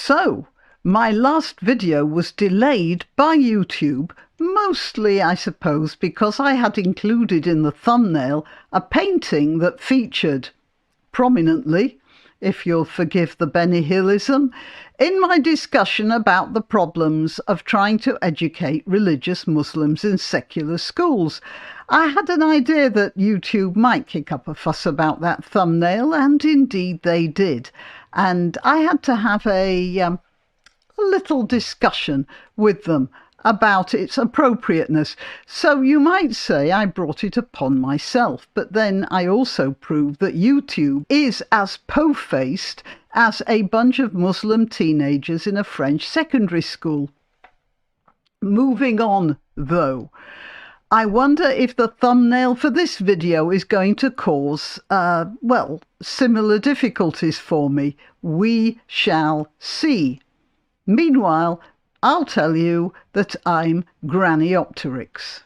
So, my last video was delayed by YouTube, mostly, I suppose, because I had included in the thumbnail a painting that featured prominently, if you'll forgive the Benny Hillism, in my discussion about the problems of trying to educate religious Muslims in secular schools. I had an idea that YouTube might kick up a fuss about that thumbnail, and indeed they did. And I had to have a little discussion with them about its appropriateness. So you might say I brought it upon myself, but then I also proved that YouTube is as po-faced as a bunch of Muslim teenagers in a French secondary school. Moving on, though, I wonder if the thumbnail for this video is going to cause, well, similar difficulties for me. We shall see. Meanwhile, I'll tell you that I'm Grannyopteryx.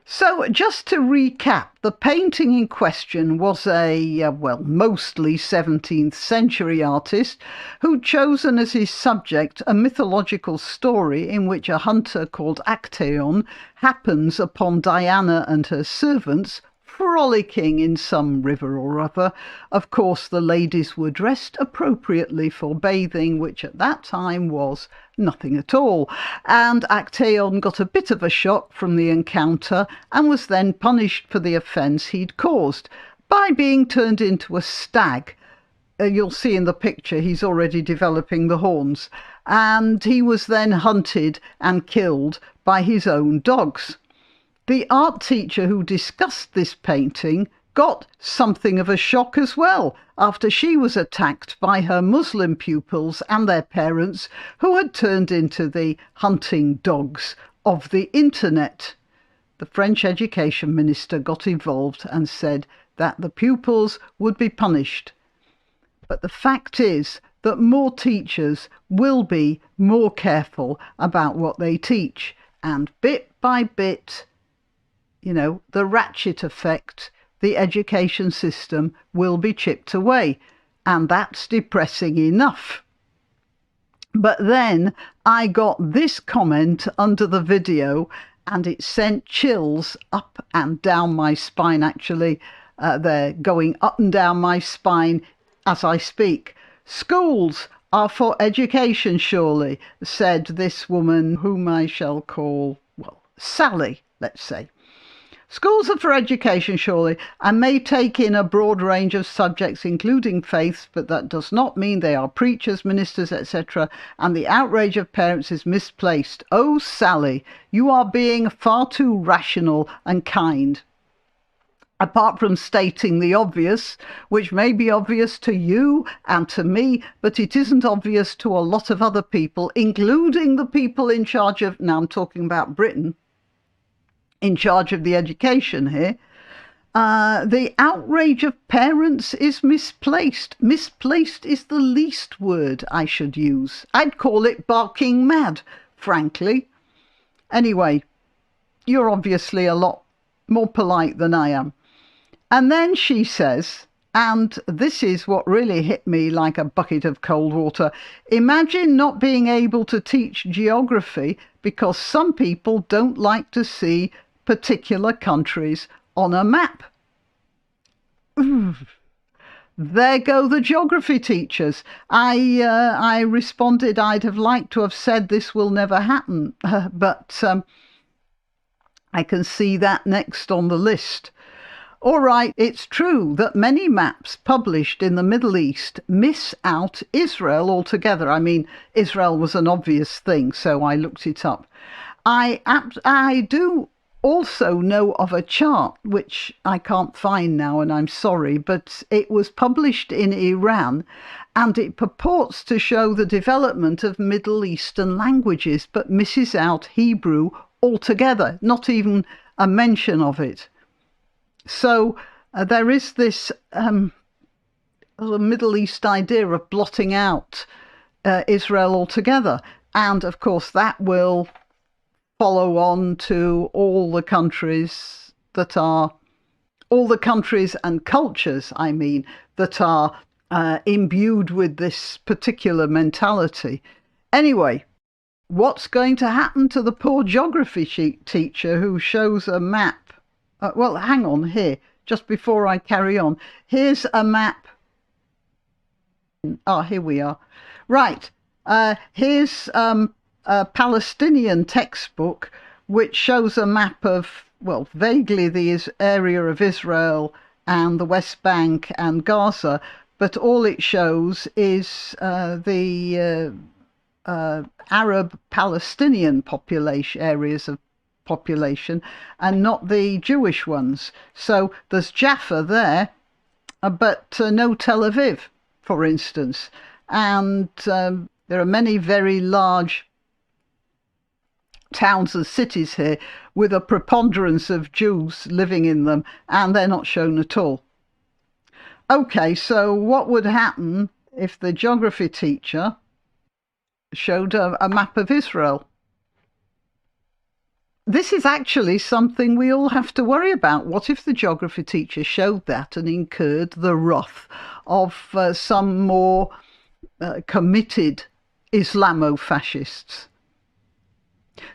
So, just to recap, the painting in question was a, well, mostly 17th century artist who'd chosen as his subject a mythological story in which a hunter called Actaeon happens upon Diana and her servants frolicking in some river or other. Of course, the ladies were dressed appropriately for bathing, which at that time was nothing at all. And Actaeon got a bit of a shock from the encounter and was then punished for the offence he'd caused by being turned into a stag. You'll see in the picture he's already developing the horns. And he was then hunted and killed by his own dogs. The art teacher who discussed this painting got something of a shock as well after she was attacked by her Muslim pupils and their parents, who had turned into the hunting dogs of the internet. The French education minister got involved and said that the pupils would be punished. But the fact is that more teachers will be more careful about what they teach, and bit by bit, you know, the ratchet effect, the education system will be chipped away, and that's depressing enough. But then I got this comment under the video, and it sent chills up and down my spine. Actually, they're going up and down my spine as I speak. "Schools are for education, surely," said this woman, whom I shall call, well, Sally, let's say. "Schools are for education, surely, and may take in a broad range of subjects, including faiths, but that does not mean they are preachers, ministers, etc., and the outrage of parents is misplaced. Oh, Sally, you are being far too rational and kind. Apart from stating the obvious, which may be obvious to you and to me, but it isn't obvious to a lot of other people, including the people in charge of," now I'm talking about Britain, "in charge of the education here, the outrage of parents is misplaced." Misplaced is the least word I should use. I'd call it barking mad, frankly. Anyway, you're obviously a lot more polite than I am. And then she says, and this is what really hit me like a bucket of cold water, "Imagine not being able to teach geography because some people don't like to see particular countries on a map." There go the geography teachers. I responded I'd have liked to have said this will never happen, but I can see that next on the list. All right, it's true that many maps published in the Middle East miss out Israel altogether. I mean, Israel was an obvious thing, so I looked it up. I do also know of a chart, which I can't find now, and I'm sorry, but it was published in Iran, and it purports to show the development of Middle Eastern languages, but misses out Hebrew altogether, not even a mention of it. So there is this Middle East idea of blotting out Israel altogether. And of course, that will follow on to all the countries that are all the countries and cultures, I mean, that are imbued with this particular mentality. Anyway, what's going to happen to the poor geography teacher who shows a map? Well, hang on here, just before I carry on. Here's a map. Here we are. Right. Here's a Palestinian textbook which shows a map of, well, vaguely the area of Israel and the West Bank and Gaza, but all it shows is the Arab Palestinian population, areas of population, and not the Jewish ones. So there's Jaffa there, but no Tel Aviv, for instance. And there are many very large towns and cities here with a preponderance of Jews living in them, and they're not shown at all. Okay, so what would happen if the geography teacher showed a map of Israel? This is actually something we all have to worry about. What if the geography teacher showed that and incurred the wrath of some more committed Islamo-fascists?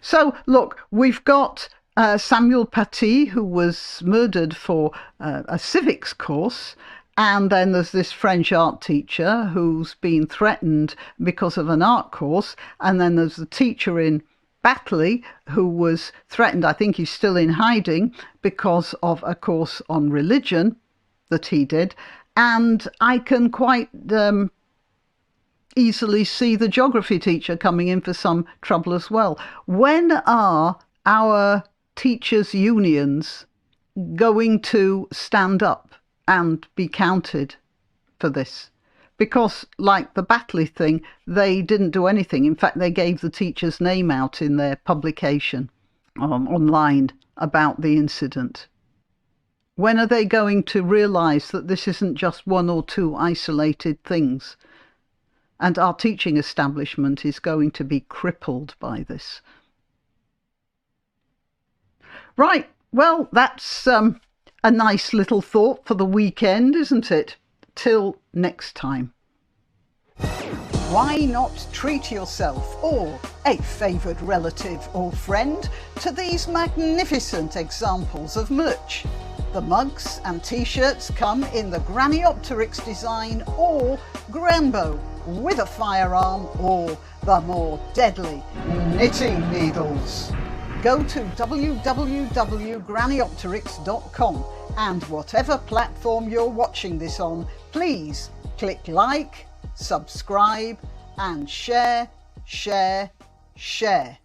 So, look, we've got Samuel Paty, who was murdered for a civics course, and then there's this French art teacher who's been threatened because of an art course, and then there's the teacher in Batley who was threatened, I think he's still in hiding, because of a course on religion that he did, and I can quite easily see the geography teacher coming in for some trouble as well. When are our teachers' unions going to stand up and be counted for this? Because, like the Batley thing, they didn't do anything. In fact, they gave the teacher's name out in their publication online about the incident. When are they going to realise that this isn't just one or two isolated things? And our teaching establishment is going to be crippled by this. Right, well, that's a nice little thought for the weekend, isn't it? Till next time. Why not treat yourself or a favoured relative or friend to these magnificent examples of merch? The mugs and t-shirts come in the Graniopteryx design or Grambo, with a firearm or the more deadly knitting needles. Go to www.graniopteryx.com and whatever platform you're watching this on, please click like, subscribe and share, share, share.